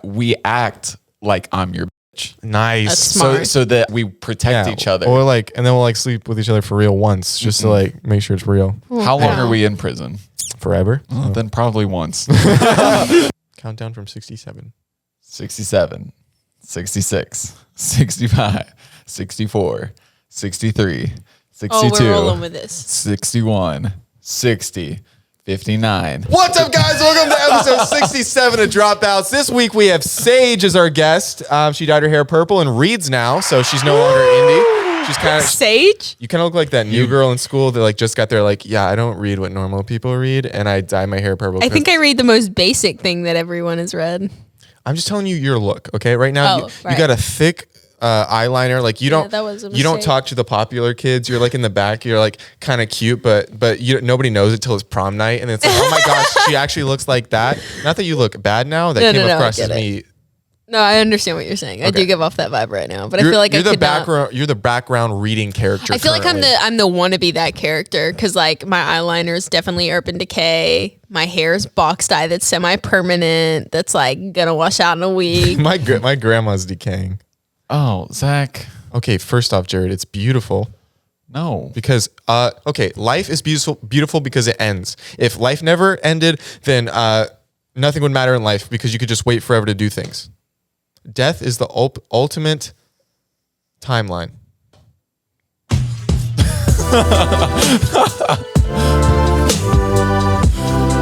we act like I'm your bitch. Nice. That's smart. So that we protect each other. Or like, and then we'll like sleep with each other for real once, just to like make sure it's real. How long are we in prison? Forever. Then probably once. Countdown from 67. 67, 66, 65, 64, 63, 62, we're rolling with this. 61, 60, 59. What's up, guys? Welcome to episode 67 of Dropouts. This week we have Sage as our guest. She dyed her hair purple and reads now, so she's no longer indie. She's kind of Sage. You kind of look like that new girl in school that like just got there. Like, yeah, I don't read what normal people read, and I dye my hair purple. I think I read the most basic thing that everyone has read. I'm just telling you your look, okay? Right now, you got a thick eyeliner. Like you don't, that was a you don't mistake. talk to the popular kids. You're like in the back. You're like kind of cute, but nobody knows it till it's prom night, and it's like, oh my gosh, she actually looks like that. Not that you look bad now. That came across as me. No, I understand what you're saying. I do give off that vibe right now, but I feel like you're the background reading character. I feel like I'm the wannabe that character because like my eyeliner is definitely Urban Decay. My hair is box dye that's semi-permanent. That's like gonna wash out in a week. my grandma's decaying. Oh, Zach. Okay, first off, Jared, it's beautiful. No. Because life is beautiful because it ends. If life never ended, then nothing would matter in life because you could just wait forever to do things. Death is the ultimate timeline.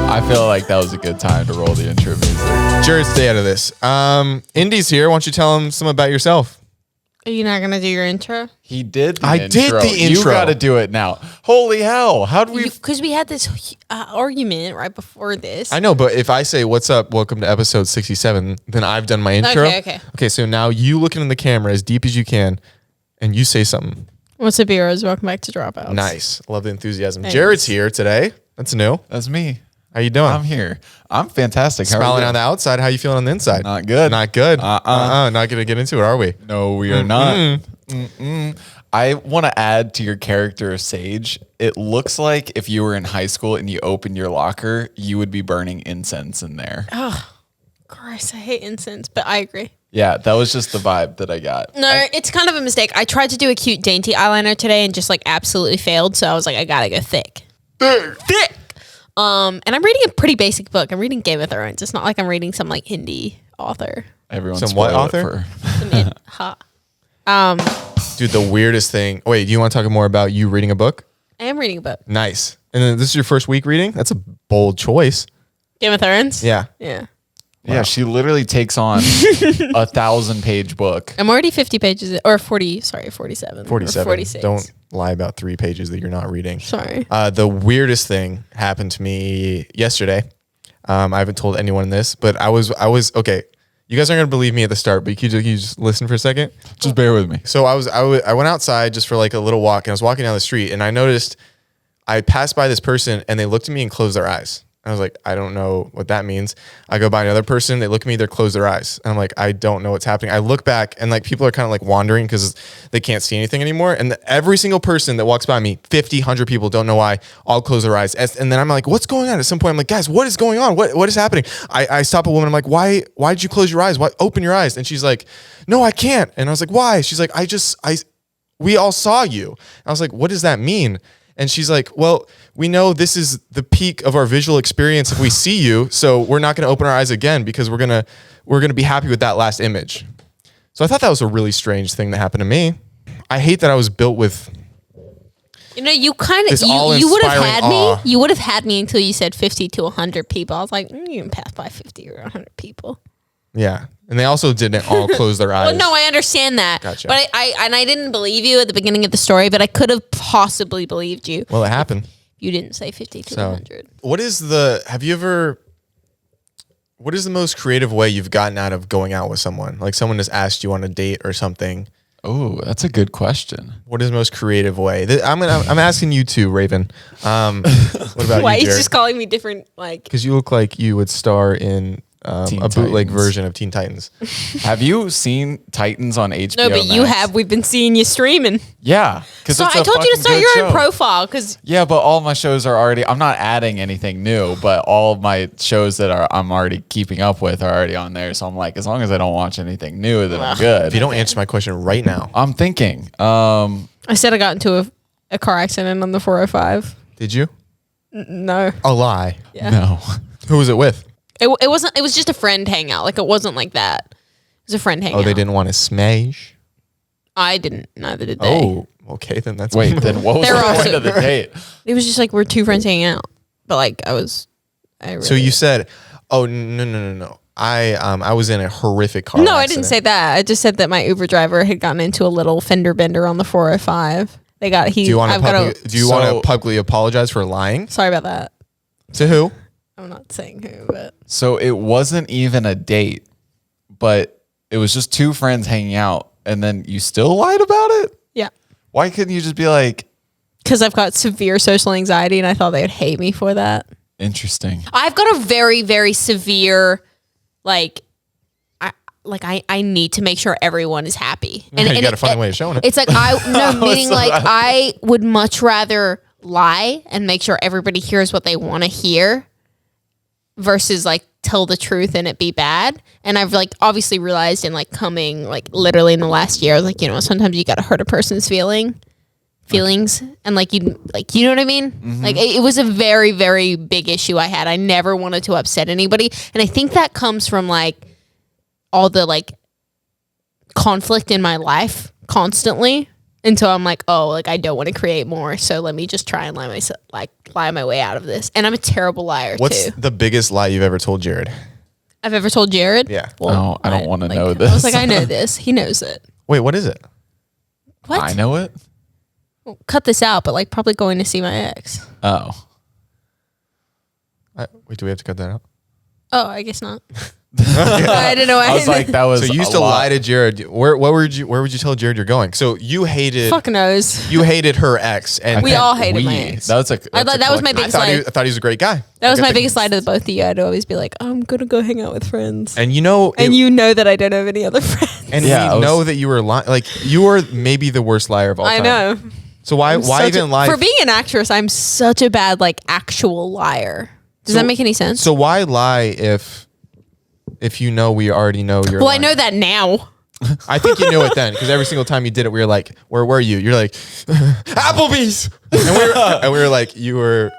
I feel like that was a good time to roll the intro music. Jared, stay out of this. Indy's here. Why don't you tell him something about yourself? Are you not gonna do your intro? He did the I intro. did the intro. You got to do it now. Holy hell. How do we... Because we had this argument right before this. I know, but if I say, what's up, welcome to episode 67, then I've done my intro. Okay, so now you looking in the camera as deep as you can, and you say something. What's up, heroes? Welcome back to Dropouts. Nice. Love the enthusiasm. Thanks. Jared's here today. That's new. That's me. How you doing? I'm here. I'm fantastic. How are Smiling you? on the outside. How you feeling on the inside? Not good. Not good. Uh-uh. Not going to get into it, are we? No, we are not. I want to add to your character, Sage. It looks like if you were in high school and you opened your locker, you would be burning incense in there. Oh, Christ, I hate incense, but I agree. Yeah, that was just the vibe that I got. No, it's kind of a mistake. I tried to do a cute dainty eyeliner today and just like absolutely failed. So I was like, I gotta go thick. Thick. And I'm reading a pretty basic book. I'm reading Game of Thrones. It's not like I'm reading some like indie author. Everyone Some what author? Dude, the weirdest thing. Wait, do you want to talk more about you reading a book? I am reading a book. Nice. And then this is your first week reading? That's a bold choice. Game of Thrones? Yeah. Yeah. Yeah, she literally takes on 1,000-page book. I'm already 50 pages, or 47. 47. Or 46. Don't lie about 3 pages that you're not reading. Sorry. The weirdest thing happened to me yesterday. I haven't told anyone this, but I was okay. You guys aren't gonna believe me at the start, but can you just listen for a second? Just bear with me. So I went outside just for like a little walk, and I was walking down the street, and I noticed I passed by this person, and they looked at me and closed their eyes. I was like, I don't know what that means. I go by another person, they look at me, they close their eyes. And I'm like, I don't know what's happening. I look back and like people are kind of like wandering because they can't see anything anymore. And every single person that walks by me, 50, 100 people, don't know why, all close their eyes. And then I'm like, what's going on? At some point, I'm like, guys, what is going on? What is happening? I stop a woman. I'm like, why did you close your eyes? Why open your eyes? And she's like, no, I can't. And I was like, why? She's like, we all saw you. And I was like, what does that mean? And she's like, well, we know this is the peak of our visual experience if we see you, so we're not going to open our eyes again because we're going to be happy with that last image. So I thought that was a really strange thing that happened to me. I hate that I was built with you kind of you would have had me. You would have had me until you said 50 to 100 people. I was like, you can pass by 50 or 100 people. Yeah. And they also didn't all close their eyes. Well, no, I understand that. Gotcha. But I didn't believe you at the beginning of the story, but I could have possibly believed you. Well, it happened. You didn't say 50 to 100. What is the most creative way you've gotten out of going out with someone? Like someone has asked you on a date or something. Oh, that's a good question. What is the most creative way? I'm asking you too, Raven. What about Why you, he's Jared? just calling me different, like... Because you look like you would star in Teen a bootleg Titans. version of Teen Titans. Have you seen Titans on HBO? No, but you Max? have. We've been seeing you streaming. Yeah, because So I told you to start your own profile because Yeah, but all my shows are already. I'm not adding anything new, but all of my shows that I'm already keeping up with are already on there. So I'm like, as long as I don't watch anything new, then I'm good. If you don't answer my question right now, I'm thinking. I said I got into a car accident on the 405. did you? No. A lie. Yeah. No. Who was it with? It wasn't. It was just a friend hangout. Like it wasn't like that. It was a friend hangout. Oh, they didn't want to smash. I didn't. Neither did they. Oh, okay, then that's Wait, then what was They the were point also- of the date? It was just like we're two friends hanging out. But like I was. I really, So you said, "Oh no! I was in a horrific car." No, I didn't accident. say that. I just said that my Uber driver had gotten into a little fender bender on the 405. They got he. Do you want I've to got do you want to publicly apologize for lying Sorry about that. to who? I'm not saying who, but So it wasn't even a date, but it was just two friends hanging out, and then you still lied about it? yeah. Why couldn't you just be like, Because I've got severe social anxiety, and I thought they would hate me for that. interesting? I've got a very, very severe, I need to make sure everyone is happy. You got to find a way of showing it. It's like meaning like I would much rather lie and make sure everybody hears what they want to hear versus like tell the truth and it be bad. And I've like obviously realized in like coming like literally in the last year, like, you know, sometimes you got to hurt a person's feelings and like you know what I mean? Like it was a very, very big issue I had. I never wanted to upset anybody. And I think that comes from like all the like conflict in my life constantly. And so I'm like, oh, like I don't want to create more. So let me just try and lie my way out of this. And I'm a terrible liar What's too. the biggest lie you've ever told Jared? I've ever told Jared. Yeah. No, I don't wanna know I this. was like, I know this. He knows it. Wait, what is it? What? I know it. Well, cut this out, but like probably going to see my ex. Oh. Wait, do we have to cut that out? Oh, I guess not. I don't know. I was like, that was So you used a to lot. lie to Jared. Where would you tell Jared you're going? So you hated fuck knows. her ex, and We all hated my ex. That was a. I thought that was my I biggest thought, lie. I thought he was a great guy. That was Like, I my think- biggest lie to both of you. I'd always be like, oh, I'm gonna go hang out with friends. And you know, And you know that I don't have any other friends. and Yeah, I we was- know that you were lying. Like you were maybe the worst liar of all I time. know. So why Such even a- lie? For being an actress, I'm such a bad like actual liar. Does that make any sense? So why lie if you know we already know you're? Well, I lying? know that now. I think you knew it then because every single time you did it, we were like, "Where were you?" You're like, "Applebee's," and we were like, "You were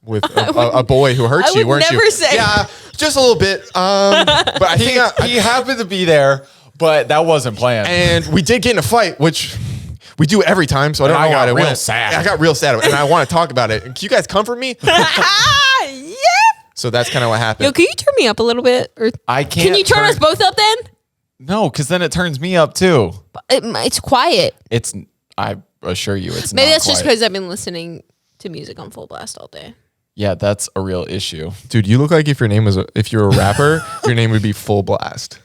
with a boy who hurt I you, would weren't you?" never say- Yeah, just a little bit. But I think He happened to be there, but that wasn't planned. and we did get in a fight, which we do every time. So I don't And I know why got I real went. sad. I got real sad, and I want to talk about it. Can you guys comfort me? Yeah. So that's kind of what happened. Yo, can you turn me up a little bit? Or I can't. can you turn us both up then? No, because then it turns me up too. It's quiet. It's. I assure you, it's Maybe not that's just quiet. because I've been listening to music on full blast all day. Yeah, that's a real issue. Dude, you look like if if you're a rapper, your name would be Full Blast.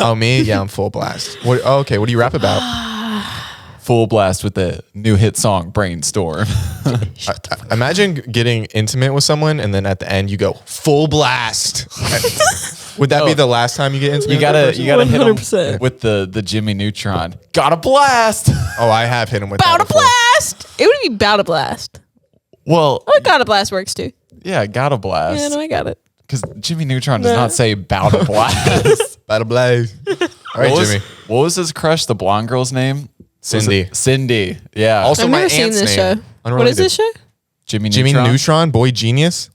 Oh, me? Yeah, I'm Full Blast. What? Oh, okay. What do you rap about? Full blast with the new hit song "Brainstorm." Imagine getting intimate with someone and then at the end you go Full Blast. Would that be the last time you get intimate? You with that gotta person? hit 100%. him with the Jimmy Neutron. Got a blast. Oh, I have hit him with Bout that a before. blast. It would be bout a blast. Well, Oh, got a blast works too. yeah, got a Yeah, blast. no, I got it. Because Jimmy Neutron does No. not say "bout a blast." Bout a blaze. All right, what was, Jimmy. What was his crush? The blonde girl's name? Was Cindy. it Cindy. Yeah. Also, I've my never seen aunt's this name. show. What is this show? Jimmy Jimmy Neutron. Neutron, Boy Genius.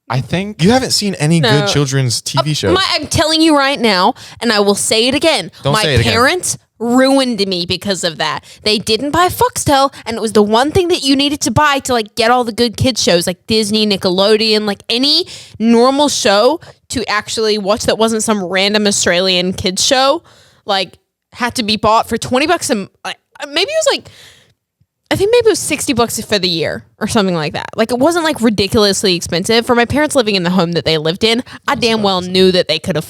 I think You haven't seen any No. good children's TV shows. I'm telling you right now, and I will say it again. Don't my say it again. parents ruined me because of that. They didn't buy Foxtel, and it was the one thing that you needed to buy to like get all the good kids shows like Disney, Nickelodeon, like any normal show to actually watch that wasn't some random Australian kids show. Like had to be bought for $20 maybe it was like I think maybe it was $60 for the year or something like that. Like it wasn't like ridiculously expensive for my parents living in the home that they lived in. I damn well knew that they could have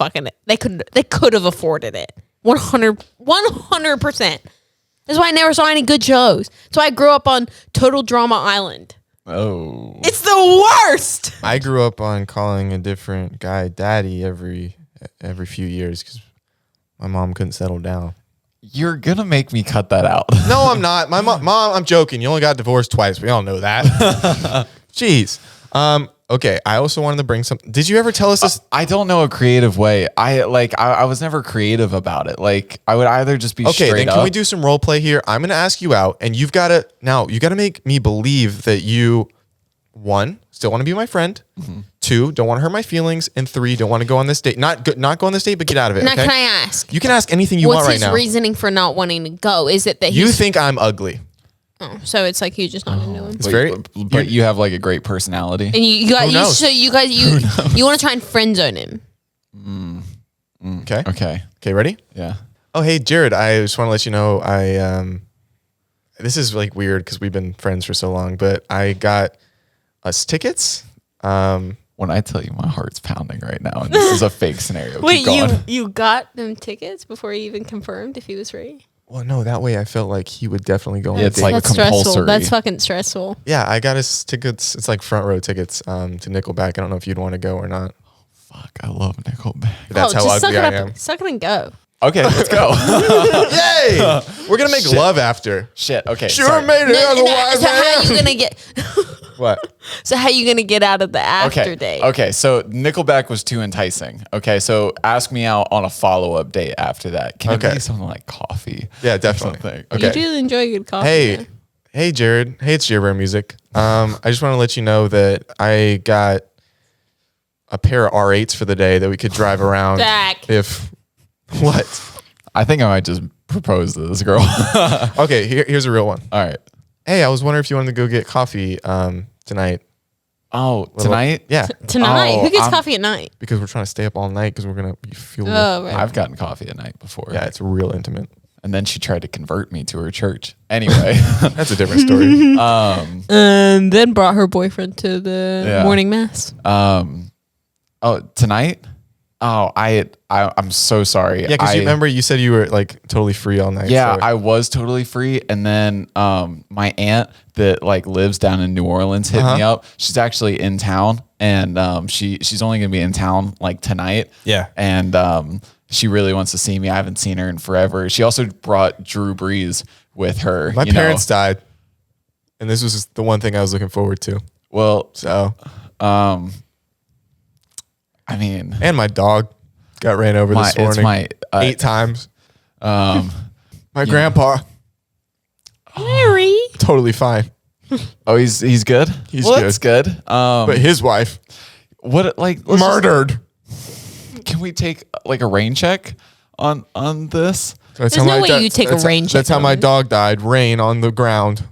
they could have afforded it. 100%. That's why I never saw any good shows. So I grew up on Total Drama Island. Oh. It's the worst. I grew up on calling a different guy daddy every few years because my mom couldn't settle down. You're going to make me cut that out. No, I'm not. My mom, I'm joking. You only got divorced twice. We all know that. Jeez. Okay. I also wanted to bring some. Did you ever tell us this? I don't know a creative way. I was never creative about it. Like I would either just be Okay, straight then can up. we do some role play here? I'm going to ask you out, and you got to make me believe that you, 1, still want to be my friend, 2, don't want to hurt my feelings, and 3, don't want to go on this date. Not go on this date, but get out of it. Now, Okay? can I ask? You can ask anything you want What's right his now. reasoning for not wanting to go? Is it that You he's think I'm ugly? so it's like you just not into him? It's very. but you have like a great personality. And you got Who knows? you want to try and friend zone him. Okay. Okay. Okay. Ready? Yeah. Oh, hey, Jared. I just want to let you know this is like weird because we've been friends for so long, but I got us tickets. When I tell you my heart's pounding right now, and this is a fake scenario. Wait, Keep going. you got them tickets before you even confirmed if he was free? Well, no, that way I felt like he would definitely go on Yeah, a it's date. like That's stressful. compulsory. That's fucking stressful. Yeah, I got his tickets. It's like front row tickets to Nickelback. I don't know if you'd want to go or not. Fuck, I love Nickelback. But that's how just ugly suck I it up, am. suck it and go. Okay, let's go. Yay! We're gonna make love after. Shit. Okay. Sure sorry. made it. So Otherwise, how you gonna get? what? So how you gonna get out of the after Okay. date? Okay. So Nickelback was too enticing. Okay. So ask me out on a follow-up date after that. Can Okay. it be something like coffee? Yeah, or definitely. something? Okay. You do enjoy good coffee. Hey, man. hey, Jared. Hey, it's Jared Music. I just want to let you know that I got a pair of R8s for the day that we could drive around. Zach. If what? I think I might just propose to this girl. Okay, here's a real one. All right. Hey, I was wondering if you wanted to go get coffee tonight. Oh, tonight? Yeah, Tonight, Oh, who gets I'm- coffee at night? because we're trying to stay up all night because we're gonna be fueling. Oh, right. I've gotten coffee at night before. Yeah, it's real intimate. And then she tried to convert me to her church. Anyway. That's a different story. And then brought her boyfriend to the Yeah. morning mass. Oh, tonight? Oh, I'm so sorry. Yeah, because you remember you said you were like totally free all night. Yeah, so- I was totally free, and then my aunt that like lives down in New Orleans hit me up. She's actually in town, and she's only gonna be in town like tonight. Yeah. and she really wants to see me. I haven't seen her in forever. She also brought Drew Brees with her. My you know. parents died, and this was the one thing I was looking forward to. Well, So, I mean, and my dog got ran over this morning it's my 8 times. um. My grandpa Mary. totally fine, Oh, he's good. He's well, good. That's good. but his wife What like let's just- murdered. can we take like a rain check on this? That's There's how no my way you take a rain check That's how on my it. dog died. Rain on the ground.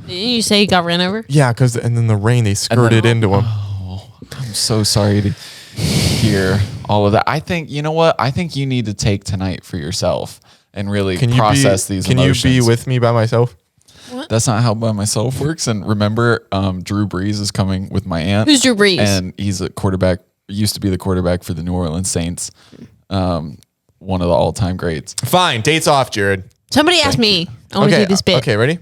Didn't you say he got ran over? Yeah, and then the rain they skirted into him. I'm so sorry to hear all of that. I think you know what? I think you need to take tonight for yourself and really process these Can emotions. you be with me by myself? That's not how by myself works. And remember, Drew Brees is coming with my aunt. Who's Drew Brees? And he's a quarterback. Used to be the quarterback for the New Orleans Saints. One of the all-time greats. Fine, dates off, Jared. Somebody asked me. I want to Okay, do this bit. okay, ready?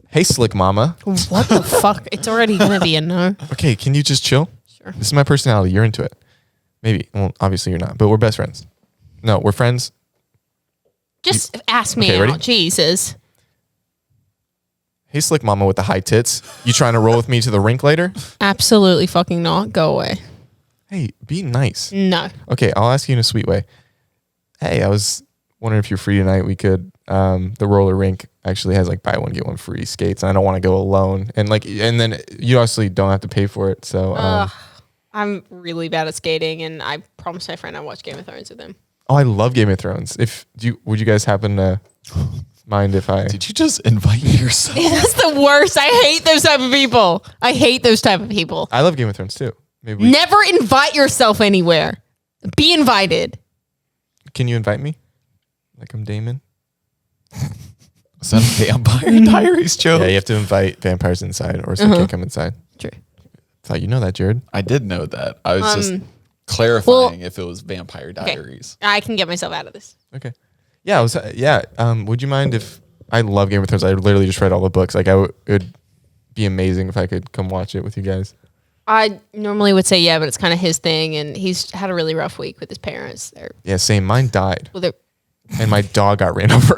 Hey, Slick Mama. What the fuck? It's already gonna be a no. Okay, can you just chill? Sure. This is my personality. You're into it. Maybe. Well, obviously you're not, but we're best friends. No, we're friends. Just ask me Okay, out. ready? Jesus. Hey, Slick Mama with the high tits. You trying to roll with me to the rink later? Absolutely fucking not. Go away. Hey, be nice. No. Okay, I'll ask you in a sweet way. Hey, I was wondering if you're free tonight. We could. The roller rink actually has like buy one get one free skates, and I don't want to go alone. And then you obviously don't have to pay for it. So, I'm really bad at skating, and I promised my friend I'd watch Game of Thrones with him. oh, I love Game of Thrones. Would you guys happen to mind if I? Did you just invite yourself? That's the worst. I hate those type of people. I hate those type of people. I love Game of Thrones too. Maybe Never invite yourself anywhere. Be invited. can you invite me? Like I'm Damon. Is that a Vampire Diaries joke? Yeah, you have to invite vampires inside, or else they can't come inside. True. Thought you know that, Jared. I did know that. I was just clarifying if it was Vampire Diaries. I can get myself out of this. Okay. Yeah, I was. Yeah. Would you mind if I love Game of Thrones? I literally just read all the books. Like it would be amazing if I could come watch it with you guys. I normally would say yeah, but it's kind of his thing, and he's had a really rough week with his parents. Yeah, same. Mine died, Well, they're and my dog got ran over.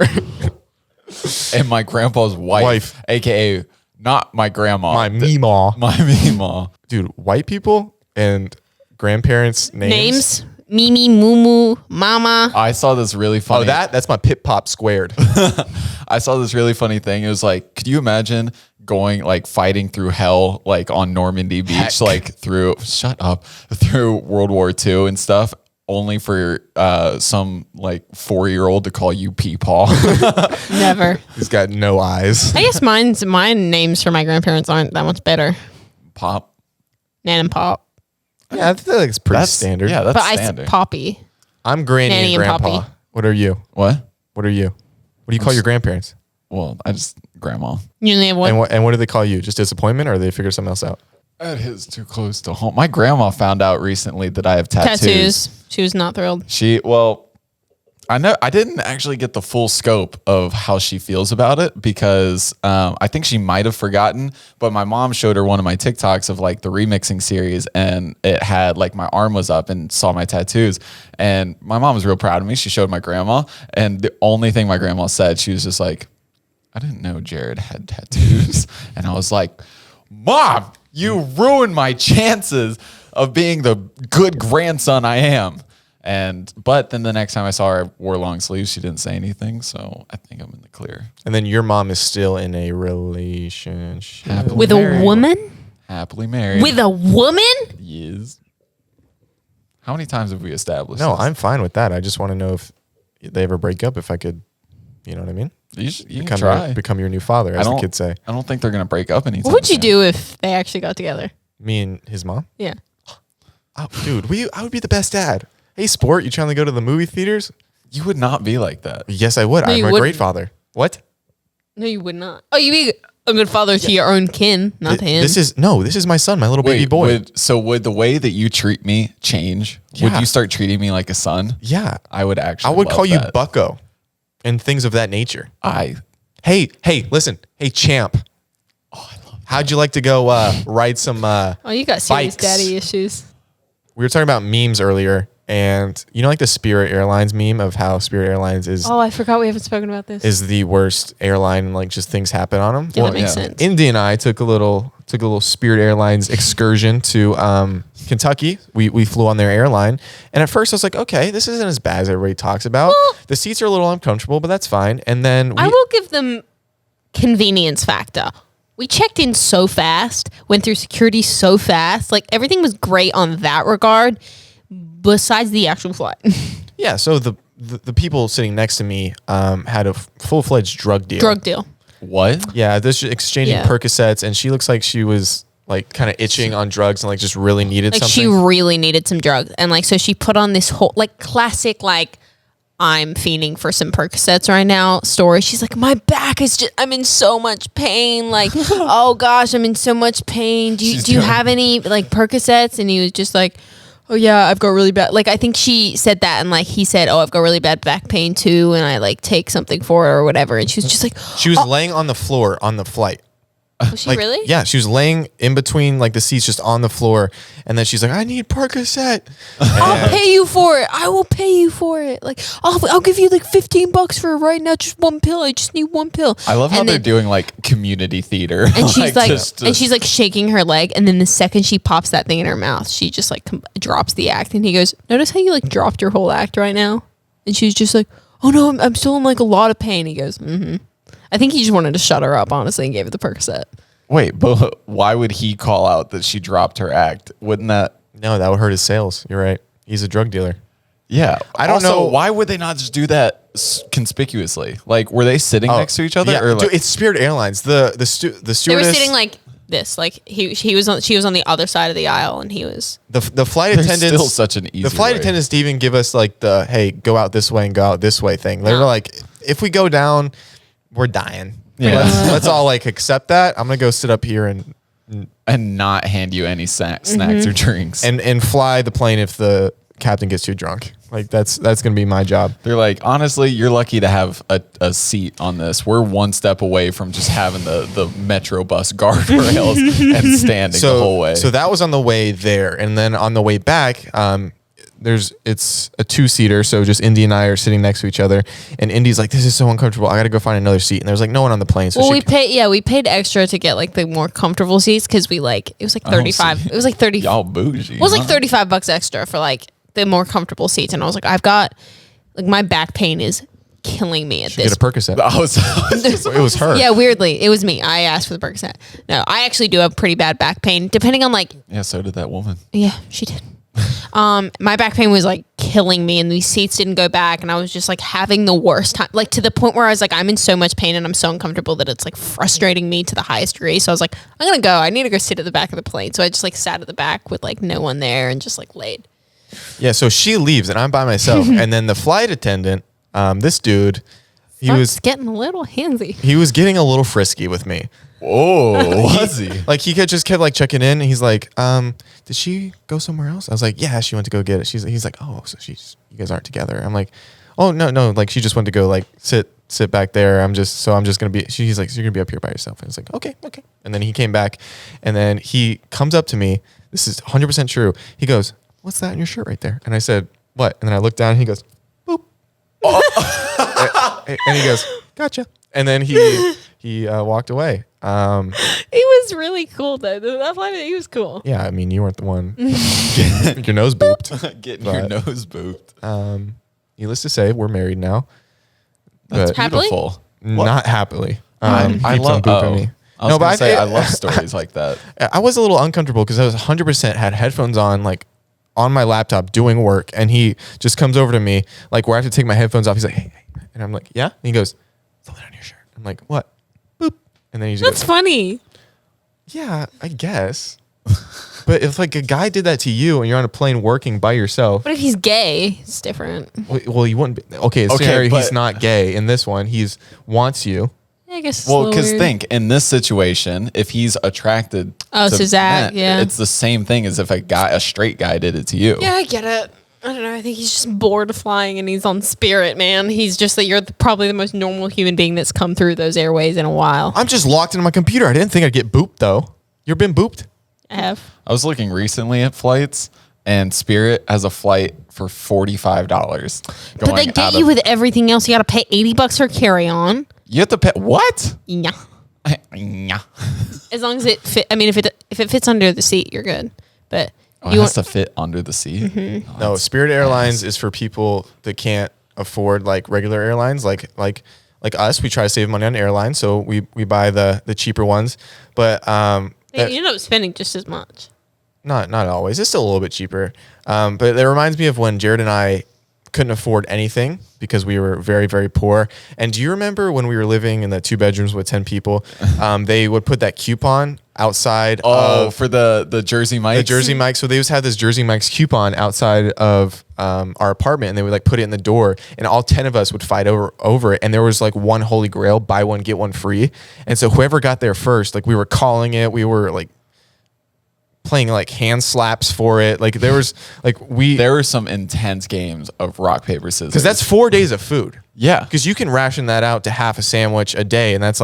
And my grandpa's wife, aka not my grandma, My meemaw. my meemaw. Dude, white people and grandparents' names. Mimi, Mumu, Mama. I saw this really funny. Oh, that's my pip pop squared. I saw this really funny thing. It was like, could you imagine going like fighting through hell, like on Normandy Beach, like through World War II and stuff, only for some like 4-year-old to call you Peepaw? Never. He's got no eyes. I guess my names for my grandparents aren't that much better. Pop. Nan and Pop. Yeah, I feel like it's pretty standard. Yeah, that's But I standard. said Poppy. I'm Granny Nanny and and Grandpa. Poppy. What are you? What? What are you? What do you call your grandparents? Well, I just grandma. You only have one. And what do they call you? Just disappointment, or they figure something else out? That is too close to home. My grandma found out recently that I have tattoos. She was not thrilled. I didn't actually get the full scope of how she feels about it because I think she might have forgotten, but my mom showed her one of my TikToks of like the remixing series, and it had like my arm was up and saw my tattoos, and my mom was real proud of me. She showed my grandma, and the only thing my grandma said, she was just like, I didn't know Jared had tattoos. And I was like, Mom, you ruined my chances of being the good grandson I am. But then the next time I saw her, I wore long sleeves. She didn't say anything, so I think I'm in the clear. And then your mom is still in a relationship. Happily With married. a woman? Happily married. With a woman? Yes. How many times have we established No, this? I'm fine with that. I just want to know if they ever break up, if I could, you know what I mean? You can try. Become your new father, as the kids say. I don't think they're going to break up anytime What would you soon. do if they actually got together? Me and his mom? Yeah. Oh, dude, I would be the best dad. Hey, sport, you trying to go to the movie theaters? You would not be like that. Yes, I would. No, I'm you a wouldn't. great father. What? No, you would not. Oh, you'd be a good father to your own kin, not to him. This is my son, my little baby boy. Would the way that you treat me change? Yeah. Would you start treating me like a son? Yeah. I would actually. I would love call you that. Bucko and things of that nature. I Hey, listen. Hey, champ. Oh, How'd you like to go ride some oh, you got serious bikes? daddy issues. We were talking about memes earlier, and you know, like the Spirit Airlines meme of how Spirit Airlines is Oh, I forgot we haven't spoken about this. the worst airline, and like just things happen on them. Yeah, that makes sense. Indi and I took a little Spirit Airlines excursion to Kentucky. We flew on their airline, and at first I was like, okay, this isn't as bad as everybody talks about. Well- The seats are a little uncomfortable, but that's fine. And then I will give them convenience factor. We checked in so fast, went through security so fast. Like everything was great on that regard, besides the actual flight. yeah. So the people sitting next to me had a full-fledged drug deal. Drug deal. what? Yeah, this exchanging Yeah. Percocets, and she looks like she was like kind of itching on drugs and like just really needed Like something. she really needed some drugs, and like so she put on this whole like classic like I'm fiending for some Percocets right now story. She's like, my back is just, I'm in so much pain. Like, oh gosh, I'm in so much pain. Do you have any like Percocets? And he was just like, oh yeah, I've got really bad. Like, I think she said that. And like, he said, oh, I've got really bad back pain too. And I like take something for it or whatever. And she was just like, She was laying on the floor on the flight. was she Like, really? Yeah, she was laying in between like the seats, just on the floor, and then she's like, "I need Percocet." I'll pay you for it. I will pay you for it. Like, I'll give you like $15 for it right now. Just one pill. I just need one pill. I love how And they're then- doing like community theater. And she's like, just- and she's like shaking her leg, and then the second she pops that thing in her mouth, she just like drops the act. And he goes, "Notice how you like dropped your whole act right now?" And she's just like, "Oh no, I'm still in like a lot of pain." He goes, "Mm-hmm." I think he just wanted to shut her up, honestly, and gave her the Percocet. Wait, but why would he call out that she dropped her act? Wouldn't that? No, that would hurt his sales. You're right. He's a drug dealer. Yeah, I don't Also, know- why would they not just do that conspicuously. Like, were they sitting next to each other? Yeah, Or like, dude, it's Spirit Airlines. The stewardess. They were sitting like this, like she was on the other side of the aisle, and he was. the flight There's attendants. still such an easy The flight way. attendants didn't even give us like the hey, go out this way and go out this way thing. They were No. like, if we go down, we're dying. Yeah. Let's all like accept that. I'm gonna go sit up here and and not hand you any snacks or drinks. fly the plane if the captain gets too drunk. Like that's gonna be my job. They're like, honestly, you're lucky to have a seat on this. We're one step away from just having the metro bus guardrails and standing the whole way. So that was on the way there, and then on the way back, it's a 2-seater, so just Indy and I are sitting next to each other, and Indy's like, "This is so uncomfortable. I got to go find another seat." And there's like no one on the plane. So we paid extra to get like the more comfortable seats because it was like 35. It was like 30. Y'all bougie. It was like $35 extra for like the more comfortable seats, and I was like, I've got like my back pain is killing me at Get this. a Percocet. It was her. Yeah, weirdly, it was me. I asked for the Percocet. No, I actually do have pretty bad back pain. Depending on like, Yeah, so did that woman. yeah, she did. My back pain was like killing me, and these seats didn't go back, and I was just like having the worst time, like to the point where I was like, I'm in so much pain and I'm so uncomfortable that it's like frustrating me to the highest degree. So I was like, I'm gonna go. I need to go sit at the back of the plane. So I just like sat at the back with like no one there and just like laid. Yeah, so she leaves and I'm by myself. And then the flight attendant, this dude, he was getting a little handsy. He was getting a little frisky with me. Oh, was he? Like he just kept like checking in. And he's like, did she go somewhere else? I was like, yeah, she went to go get it. He's like, oh, so you guys aren't together. I'm like, oh no, like she just went to go like sit back there. I'm just gonna be. He's like, so you're gonna be up here by yourself. And I was like, okay. And then he came back, and then he comes up to me. This is 100% true. He goes, what's that in your shirt right there? And I said, what? And then I looked down and he goes, boop. And he goes, gotcha. And then he walked away. He was really cool though. That flight, he was cool. Yeah, I mean, you weren't the one getting your nose booped. Getting your nose booped. Needless to say, we're married now. That's Happily? beautiful. Not happily. I Keeps on love. booping me. I was gonna say I love I stories like that. I was a little uncomfortable because I was 100% had headphones on, like on my laptop doing work, and he just comes over to me like where I have to take my headphones off. He's like, hey, and I'm like, yeah. And he goes, throw that on your shirt. I'm like, what? Boop. And then he just That's goes, funny. yeah, I guess. But if like a guy did that to you and you're on a plane working by yourself, But if he's gay, it's different. well, you wouldn't be. Okay, scenario, he's not gay. In this one, he's wants you. I guess. It's Well, a because little weird. think in this situation, if he's attracted, Oh, to so Zach, men, yeah. it's the same thing as if a straight guy did it to you. Yeah, I get it. I don't know. I think he's just bored of flying and he's on Spirit, man. He's just that you're probably the most normal human being that's come through those airways in a while. I'm just locked into my computer. I didn't think I'd get booped though. You've been booped? I have. I was looking recently at flights, and Spirit has a flight for $45. But they get you with everything else. You got to pay $80 for carry on. You have to pay what? Yeah. Yeah. As long as it fit. I mean, if it fits under the seat, you're good. But Oh, it has to fit under the seat. Mm-hmm. Oh, No, Spirit Airlines is for people that can't afford like regular airlines, like us. We try to save money on airlines, so we buy the cheaper ones. But you end up spending just as much. not always. It's still a little bit cheaper. But it reminds me of when Jared and I couldn't afford anything because we were very, very poor. And do you remember when we were living in the 2 bedrooms with 10 people? They would put that coupon outside for the Jersey Mike's? the Jersey Mike's. So they just had this Jersey Mike's coupon outside of our apartment, and they would like put it in the door, and all 10 of us would fight over it. And there was like one holy grail: buy one get one free. And so whoever got there first, like we were calling it, we were like playing like hand slaps for it. Like there was like There were some intense games of rock paper scissors. because that's 4 days of food. Yeah. Because you can ration that out to half a sandwich a day, and that's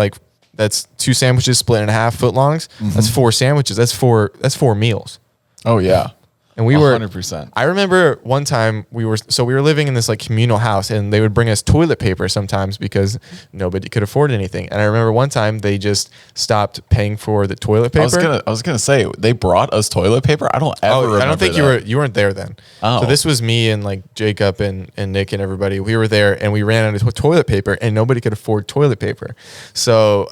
2 sandwiches split in half foot longs. That's 4 sandwiches. That's four meals. Oh yeah. And we were 100%. I remember one time we were living in this like communal house, and they would bring us toilet paper sometimes because nobody could afford anything. And I remember one time they just stopped paying for the toilet paper. I was gonna say they brought us toilet paper. I don't ever. I don't think remember that. you weren't there then. Oh. So this was me and like Jacob and Nick and everybody. We were there, and we ran out of toilet paper, and nobody could afford toilet paper. So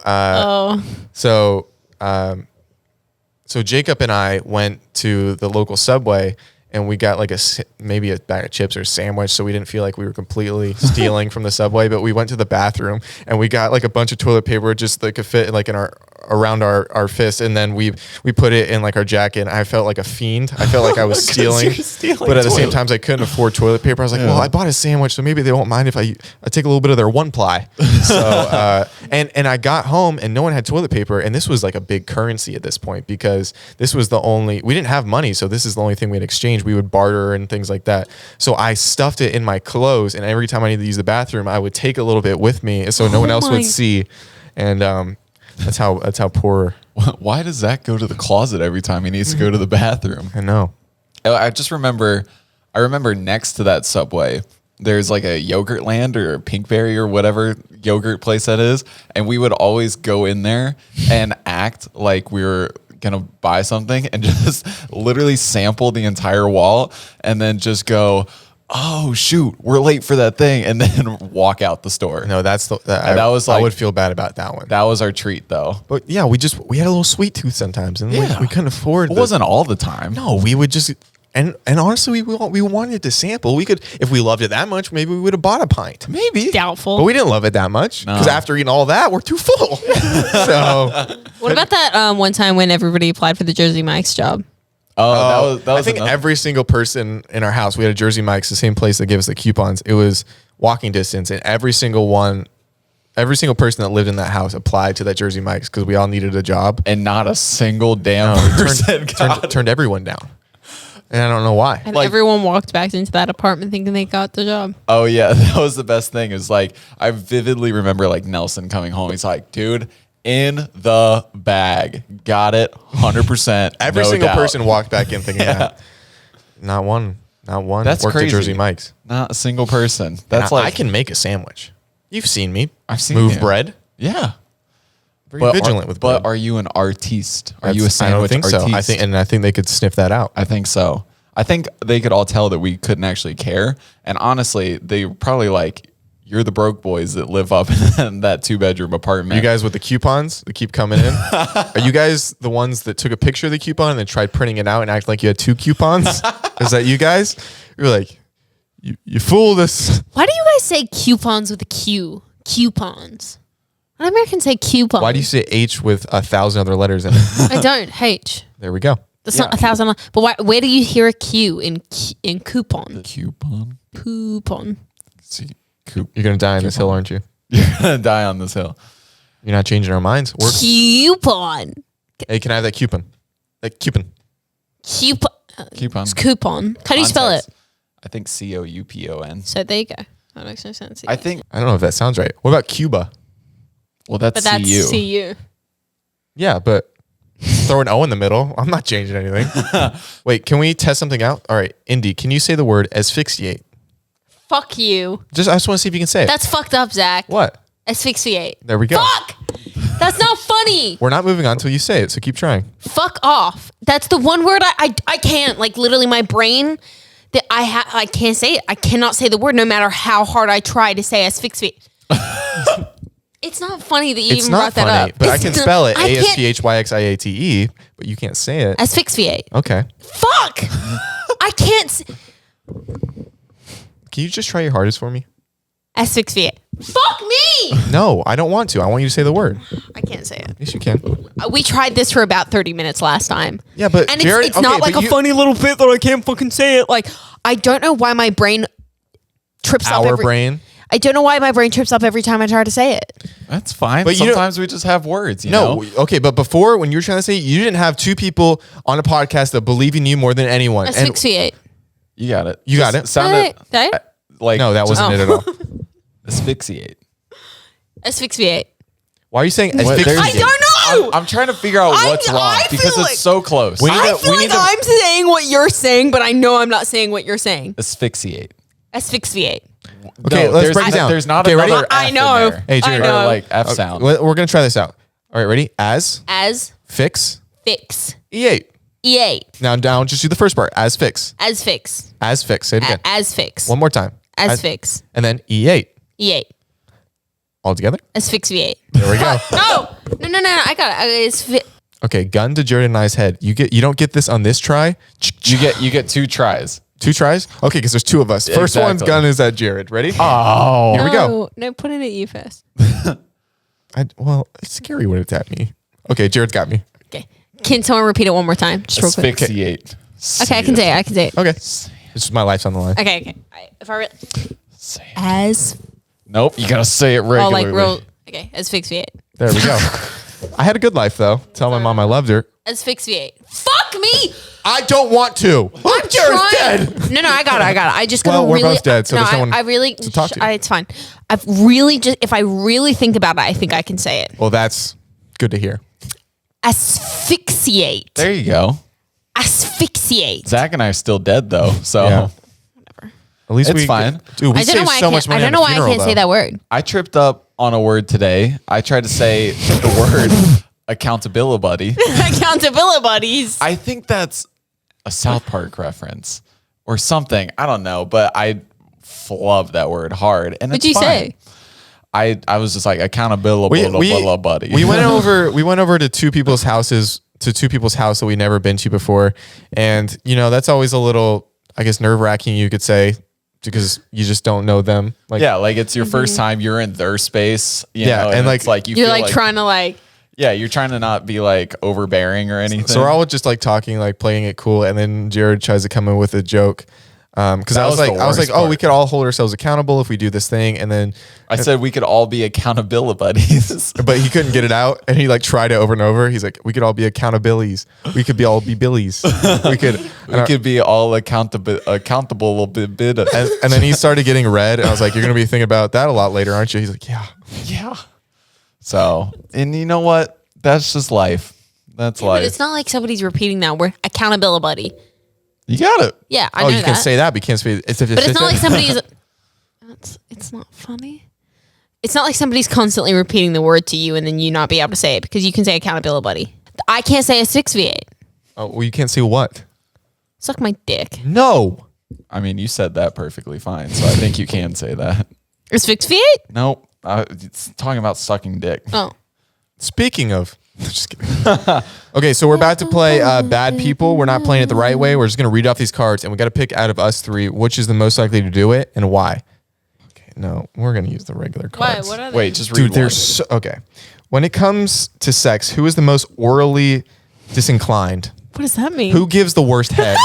So Jacob and I went to the local Subway, and we got like maybe a bag of chips or a sandwich, so we didn't feel like we were completely stealing from the Subway. But we went to the bathroom, and we got like a bunch of toilet paper just that could fit like in our around our fist, and then we put it in like our jacket. And I felt like a fiend. I felt like I was stealing, but at the same time, I couldn't afford toilet paper. I was like, well, I bought a sandwich, so maybe they won't mind if I take a little bit of their one ply. So and I got home and no one had toilet paper, and this was like a big currency at this point because this was we didn't have money, so this is the only thing we had exchanged. We would barter and things like that. So I stuffed it in my clothes, and every time I needed to use the bathroom, I would take a little bit with me so no one else would see. And that's how poor. Why does Zach go to the closet every time he needs to go to the bathroom? I know. I just remember. I remember next to that Subway, there's like a Yogurt Land or a Pinkberry or whatever yogurt place that is, and we would always go in there and act like we were gonna buy something and just literally sample the entire wall and then just go, oh shoot, we're late for that thing, and then walk out the store. No, that was like, I would feel bad about that one. That was our treat though. But yeah, we had a little sweet tooth sometimes, and we couldn't afford. It wasn't all the time. No, we would just and honestly, we wanted to sample. We could, if we loved it that much, maybe we would have bought a pint. Maybe. Doubtful. But we didn't love it that much because after eating all that, we're too full. So what about that one time when everybody applied for the Jersey Mike's job? Oh, that was I think enough. every single person in our house, we had a Jersey Mike's, the same place that gave us the coupons. It was walking distance, and every single person that lived in that house applied to that Jersey Mike's because we all needed a job. And not a single damn person turned everyone down. And I don't know why. And everyone walked back into that apartment thinking they got the job. Oh yeah, that was the best thing. Is like I vividly remember like Nelson coming home. He's like, dude, in the bag, got it, 100%. Every single person walked back in thinking that. Not one. That's worked crazy. at Jersey Mike's. Not a single person. That's I can make a sandwich. You've seen me. I've seen move you. bread. Yeah. Very vigilant with bread. But are you an artiste? Are you a sandwich I don't think artiste? so. I think they could sniff that out. I think so. I think they could all tell that we couldn't actually care. And honestly, they were probably like, you're the broke boys that live up in that 2-bedroom apartment. You guys with the coupons that keep coming in? Are you guys the ones that took a picture of the coupon and then tried printing it out and act like you had 2 coupons? Is that you guys? You're like, you fooled us. Why do you guys say coupons with a Q? Coupons. Why do Americans say coupons? Why do you say H with 1,000 other letters in it? I don't. H. There we go. That's not 1,000. But where do you hear a Q in coupon? Coupon. Coupon. See, You're going to die on this hill, aren't you? You're going to die on this hill. You're not changing our minds. Coupon. Hey, can I have that coupon? That coupon. Coupon. Coupon. It's coupon. How do you spell it? I think COUPON. So there you go. That makes no sense. I think. I don't know if that sounds right. What about Cuba? Well, that's But that's CU. CU. Yeah, but throw an O in the middle. I'm not changing anything. Wait, can we test something out? All right, Indi, can you say the word asphyxiate? Fuck you. I just want to see if you can say it. That's fucked up, Zach. What? Asphyxiate. There we go. Fuck! That's not funny. We're not moving on until you say it, so keep trying. Fuck off. That's the one word I can't. Like literally my brain that I can't say it. I cannot say the word no matter how hard I try to say asphyxiate. It's not funny that you It's even not brought that funny, up. but I It's can not- spell it I can't- ASPHYXIATE, but you can't say it. Asphyxiate. Okay. Fuck! I can't. Can you just try your hardest for me? Asphyxiate. Fuck me! No, I don't want to. I want you to say the word. I can't say it. Yes, you can. We tried this for about 30 minutes last time. Yeah, but And Jared, it's not like a funny little bit that I can't fucking say it. Like, I don't know why my brain trips up Our brain. I don't know why my brain trips up every time I try to say it. That's fine. But But sometimes we just have words, you know? Okay, but before, when you were trying to say it, you didn't have 2 people on a podcast that believe in you more than anyone. And Asphyxiate. You got it. You got it. Sounded Hey. like no, that wasn't it at all. asphyxiate. Asphyxiate. Why are you saying What? asphyxiate? I don't know. I'm trying to figure out what's wrong I because feel it's like- so close. We need I to- feel we like need to- I'm saying what you're saying, but I know I'm not saying what you're saying. Asphyxiate. Asphyxiate. Okay, No, let's there's- break it down. There's not Okay, ready? another F I know. in there. Hey, Jared. I know. Or like F sound. We're going to try this out. All right, ready? As, As fix, fix. E8. E8. Now, just do the first part. As, fix. As fix. As, fix. Say it again. As fix. One more time. As fix. And then E8. E8. All together? Asphyxiate. There we go. No. I got it. It's Okay, gun to Jared and I's head. You don't get this on this try. You get 2 tries. 2 tries? Okay, because there's 2 of us. First one's Exactly. gun is at Jared. Ready? Oh. Here we go. No, put it at you first. Well, it's scary when it's at me. Okay, Jared's got me. Okay. Can someone repeat it one more time? Just real quick. Asphyxiate. Okay, I can say it. Okay. This is my life's on the line. Okay. If I Say it. as Nope, you gotta say it regularly. okay, asphyxiate. There we go. I had a good life though. Tell my mom I loved her. Asphyxiate. Fuck me. I don't want to. I'm Jared's trying. dead. No, I got it. I just gotta Well, we're really. both dead, so no, there's no one I really to talk to. it's fine. I've really just if I really think about it, I think I can say it. Well, that's good to hear. Asphyxiate. There you go. Asphyxiate. Zach and I are still dead though, so Yeah. At least It's fine. Dude, we I don't know saved why so I much can't. money. I don't know why I can't say that word. I tripped up on a word today. I tried to say the word accountability buddy. Accountability buddies. I think that's a South Park reference or something. I don't know, but I love that word hard. And What'd it's you fine. say? I was just like accountability buddy. We went over to two people's houses house that we never been to before, and that's always a little, I guess, nerve-wracking, you could say, because you just don't know them. Like, yeah, like it's your first time you're in their space. You Yeah, know, and it's like You're feel like trying to like. yeah, you're trying to not be like overbearing or anything. so we're all just like talking, like playing it cool, and then Jared tries to come in with a joke. Because That I was was the like, worst oh, we part. could all hold ourselves accountable if we do this thing, and then, I said we could all be accountability buddies. but he couldn't get it out, and he like tried it over and over. He's like, we could all be accountabilities. We could all be billies. We could. We could be all accountable a bit. And then he started getting red, and I was like, you're gonna be thinking about that a lot later, aren't you? He's like, yeah. Yeah. So, and you know what? That's just life. That's But life. it's not like somebody's repeating that word. Accountability buddy. You got it. Yeah, I Oh, know you that. can say that, but you can't say it's. But it's not like somebody's. It's not funny. It's not like somebody's constantly repeating the word to you and then you not be able to say it because you can say accountability buddy. I can't say asphyxiate. Oh, well, you can't say what? Suck my dick. No. I mean, you said that perfectly fine. So I think you can say that. Asphyxiate? Nope. It's talking about sucking dick. Oh. Speaking of, just kidding. Okay, so we're about to play Bad People. We're not playing it the right way. We're just gonna read off these cards, and we got to pick out of us three which is the most likely to do it and why. Okay, no, we're gonna use the regular Why? cards. What are they? Wait, just read Dude, one. there's so, okay. When it comes to sex, who is the most orally disinclined? What does that mean? Who gives the worst head?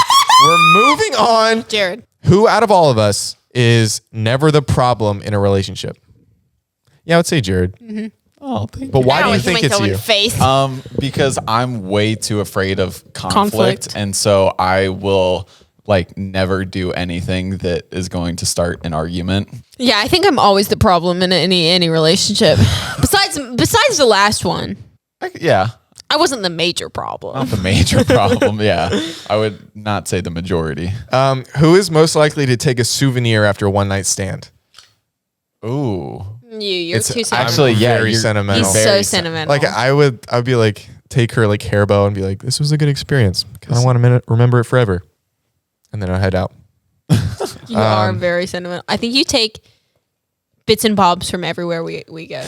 We're moving on. Jared. Who out of all of us is never the problem in a relationship? Yeah, I would say Jared. Oh, thank But why I do you always think make it's someone you? Face. Because I'm way too afraid of conflict, Conflict. and so I will like never do anything that is going to start an argument. Yeah, I think I'm always the problem in any relationship. Besides the last one, Yeah, I wasn't the major problem. not the major problem. Yeah, I would not say the majority. Who is most likely to take a souvenir after a one night stand? Ooh, You're It's too sentimental. actually, yeah, very you're- sentimental. He's so very sentimental. Like I would be like take her like hair bow and be like, this was a good experience. Kind of want to remember it forever, and then I'll head out. You are very sentimental. I think you take bits and bobs from everywhere we go.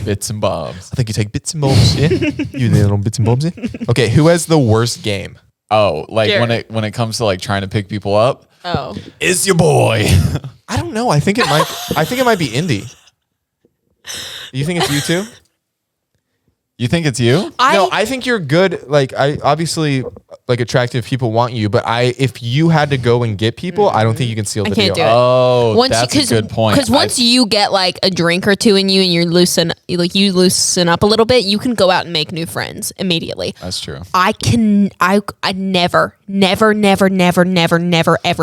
bits and bobs. I think you take bits and bobs. Yeah, you little bits and bobs. Yeah. Okay, who has the worst game? Oh, like Jared. when it comes to like trying to pick people up, Oh. it's your boy. I don't know. I think it might be Indi. You think it's you too? You think it's you? No, I think you're good. Like I obviously like attractive people want you, but if you had to go and get people, I don't think you can seal the can't deal. do it. Oh, that's a good point. Because once you get like a drink or two in you and you loosen up a little bit, you can go out and make new friends immediately. That's true. I never ever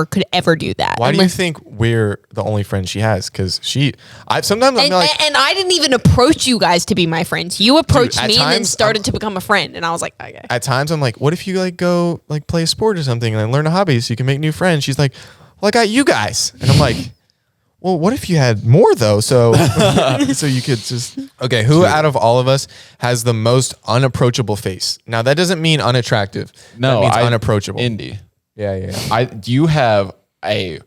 could ever do that. Why do you think we're the only friends she has? Because sometimes I'm And, like, and I didn't even approach you guys to be my friends. You approached at me and then times, started to become a friend, and I was like, okay. at times I'm like, what if you like go like play a sport or something and then learn a hobby so you can make new friends? She's like, well, I got you guys, and I'm like, well, what if you had more though? So so you could just okay. Who out of all of us has the most unapproachable face? Now that doesn't mean unattractive. No, that means unapproachable. Indy. Yeah. You have a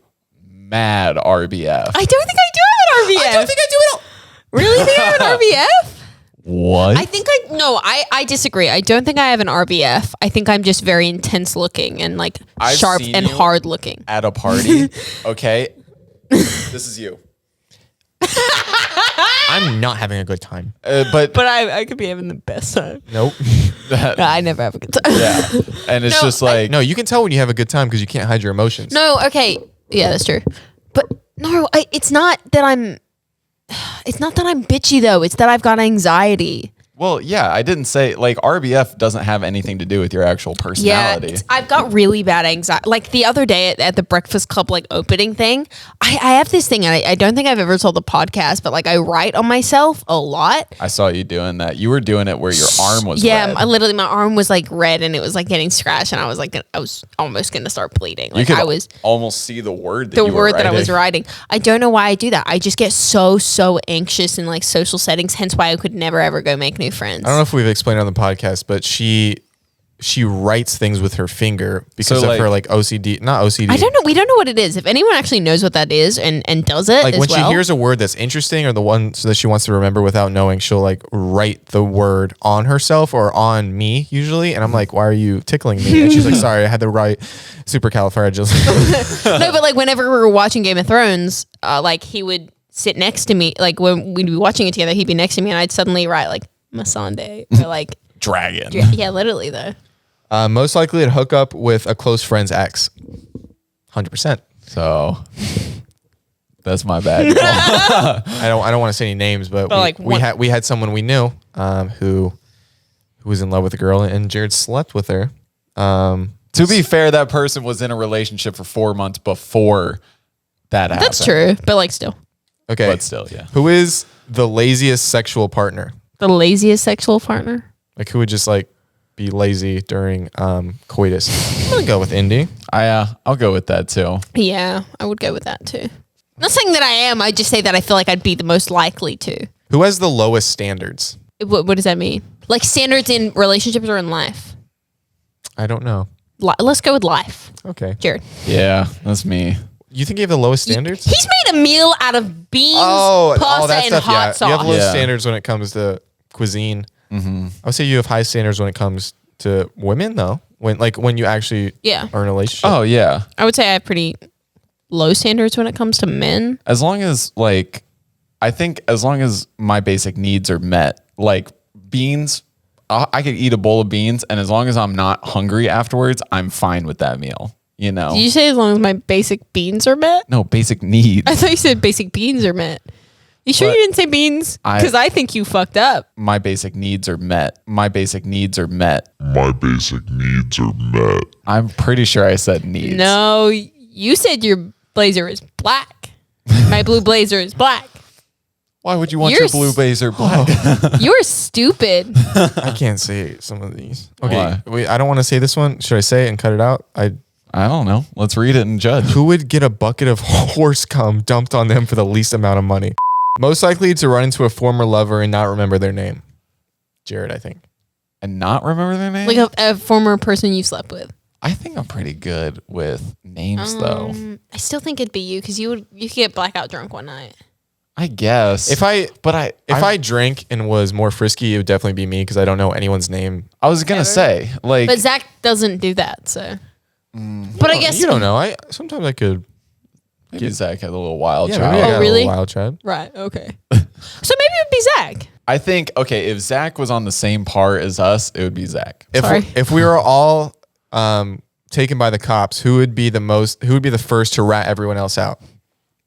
mad RBF. I don't think I do have an RBF. I don't think I do it all. Really think I have an RBF? What? I disagree. I don't think I have an RBF. I think I'm just very intense looking and like I've sharp seen and you hard looking. at a party. Okay. This is you. I'm not having a good time. But I could be having the best time. Nope. No, I never have a good time. yeah, and it's No, just like No, you can tell when you have a good time because you can't hide your emotions. No, okay. Yeah, that's true. But no, it's not that I'm bitchy though. It's that I've got anxiety. well, yeah, I didn't say like RBF doesn't have anything to do with your actual personality. Yeah, I've got really bad anxiety. Like the other day at the Breakfast Club like opening thing, I have this thing, and I don't think I've ever told the podcast, but like I write on myself a lot. I saw you doing that. You were doing it where your arm was Yeah, red. my arm was like red, and it was like getting scratched, and I was almost gonna start bleeding. You Like could I was almost see the word that the you were word that I was writing. writing. I don't know why I do that. I just get so anxious in like social settings. Hence why I could never ever go make new friends. I don't know if we've explained on the podcast, but she writes things with her finger because So, of her like- like OCD. Not OCD. I don't know. We don't know what it is. If anyone actually knows what that is and does it, Like as when well, she hears a word that's interesting or the one that she wants to remember without knowing, she'll like write the word on herself or on me usually. And I'm like, why are you tickling me? And she's like, sorry, I had to write supercalifragilistic. no, but like whenever we were watching Game of Thrones, like he would sit next to me. Like when we'd be watching it together, he'd be next to me, and I'd suddenly write like Masande or like Dragon. yeah, literally though. Most likely to hook up with a close friend's ex. 100%. So that's my bad. I don't want to say any names, but we had someone we knew who was in love with a girl, and Jared slept with her. To be fair, that person was in a relationship for 4 months before that happened. That's true, but like still, Okay, But still, yeah. who is the laziest sexual partner? the laziest sexual partner. Like who would just like be lazy during coitus? I'm gonna go with Indi. I'll go with that too. Yeah, I would go with that too. I'm not saying that I am. I just say that I feel like I'd be the most likely to. Who has the lowest standards? What does that mean? Like standards in relationships or in life? I don't know. Let's go with life. Okay. Jared. Yeah, that's me. You think you have the lowest standards? He's made a meal out of beans, pasta, and hot sauce. You have low Yeah. standards when it comes to cuisine. I would say you have high standards when it comes to women, though. When you actually Yeah. are in a relationship. Oh yeah. I would say I have pretty low standards when it comes to men. As long as I think as long as my basic needs are met, like beans, I could eat a bowl of beans, and as long as I'm not hungry afterwards, I'm fine with that meal. You know? Did you say as long as my basic beans are met? No, basic needs. I thought you said basic beans are met. You sure But you didn't say beans? Because I think you fucked up. My basic needs are met. My basic needs are met. My basic needs are met. I'm pretty sure I said needs. No, you said your blazer is black. My blue blazer is black. Why would you want You're your blue blazer black? You're stupid. I can't say some of these. Okay, Why? wait. I don't want to say this one. Should I say it and cut it out? I don't know. Let's read it and judge. Who would get a bucket of horse cum dumped on them for the least amount of money? Most likely to run into a former lover and not remember their name. Jared, I think. And not remember their name? Like a former person you slept with. I think I'm pretty good with names though. I still think it'd be you because you could get blackout drunk one night. I guess. If I drank and was more frisky, it would definitely be me because I don't know anyone's name. I was gonna say, like, But Zach doesn't do that, so. But I guess You don't know. Sometimes I could. maybe Zach had a little wild Yeah, child. maybe I got a really? little wild child. Right. Okay. So maybe it'd be Zach. I think if Zach was on the same par as us, it would be Zach. Sorry. If we were all taken by the cops, who would be the first to rat everyone else out?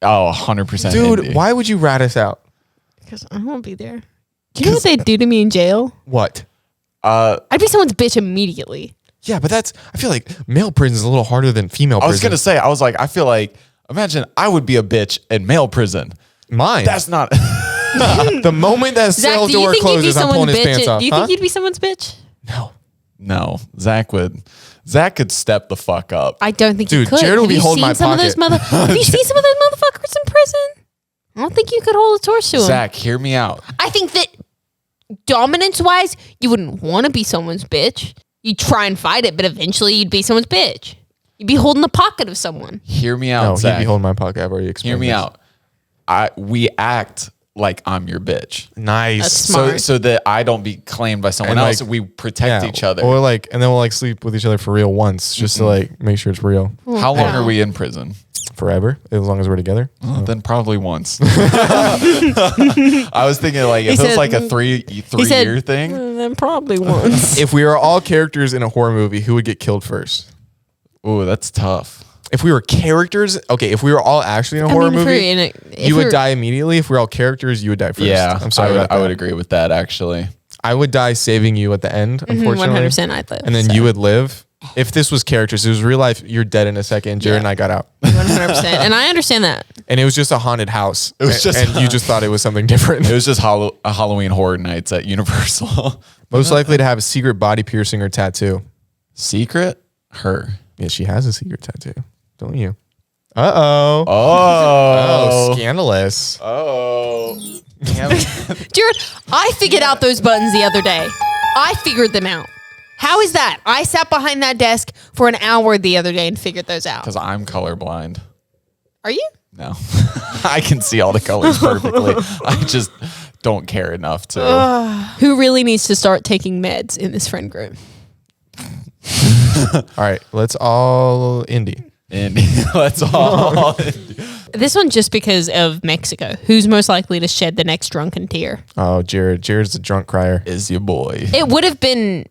Oh, 100%. Dude, Indi. why would you rat us out? Because I won't be there. Do you know what they'd do to me in jail? What? I'd be someone's bitch immediately. Yeah, but I feel like male prison is a little harder than female prison. I was gonna say, I feel like, imagine I would be a bitch in male prison. Mine. That's not. The moment that Zach, cell do you door think you'd be closes, I'm someone's pulling his bitch? pants off. Do you think you'd be someone's bitch? No. No, Zach could step the fuck up. I don't think Dude, you could. Jared will Have be you holding seen my some of those pocket. Have you seen some of those motherfuckers in prison? I don't think you could hold a torch to them. Zach, hear me out. I think that dominance-wise, you wouldn't want to be someone's bitch. You'd try and fight it, but eventually you'd be someone's bitch. You'd be holding the pocket of someone. Hear me out, No, he'd Zach. be holding my pocket. I've already explained Hear me this. out. We act like I'm your bitch. Nice. That's smart. So that I don't be claimed by someone And, else. like, We protect each other. Or like, and then we'll like sleep with each other for real once, just to like make sure it's real How long are we in prison? forever, as long as we're together. Then probably once. I was thinking like if it was said- like a three year thing. Then probably once. If we were all characters in a horror movie, who would get killed first? Ooh, that's tough. If we were characters, okay. If we were all actually in a horror movie, you would die immediately. If we're all characters, you would die first. Yeah, I'm sorry. I would agree with that actually. I would die saving you at the end, unfortunately. 100% I'd live. And then you would live. If this was characters, it was real life. You're dead in a second. Jared and I got out, 100%. And I understand that. and it was just a haunted house. It was just- and you just thought it was something different. It was just a Halloween Horror Nights at Universal. Most likely to have a secret body piercing or tattoo. Secret? Her. Yeah, she has a secret tattoo, don't you? Uh-oh. Oh. Scandalous. Oh. Jared, I figured out those buttons the other day. I figured them out. How is that? I sat behind that desk for an hour the other day and figured those out. Because I'm colorblind. Are you? No. I can see all the colors perfectly. I just don't care enough to. Who really needs to start taking meds in this friend group? All right, let's all indie. And let's all. This one just because of Mexico. Who's most likely to shed the next drunken tear? Oh, Jared. Jared's the drunk crier. Is your boy. It would have been...